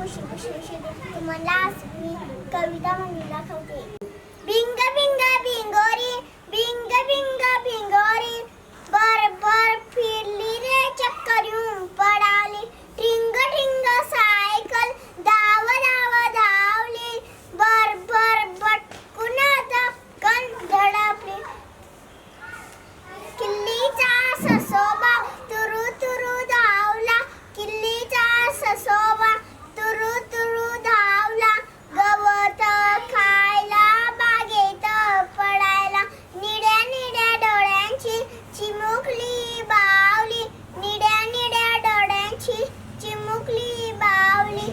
खुशी खुशी तुम्हाला मी कविता म्हणून दाखवते. बिंग बिंग बिंगोरी, बिंग बिंग बिंगोरी, बर बर फिरली रे चक्कर येऊन पडाली. टिंग टिंग सायकल धाव धाव धावली, बर बर बटकून धक्कन धडकली. किल्लीचा ससोबा तुरु तुरु धावला, किल्लीचा ससोबा तुरु तुरु धावला. गवत खायला बागेत पडायला, निड्या निड्या डोळ्यांची चिमुकली बावली, निड्या निड्या डोळ्यांची चिमुकली बावली.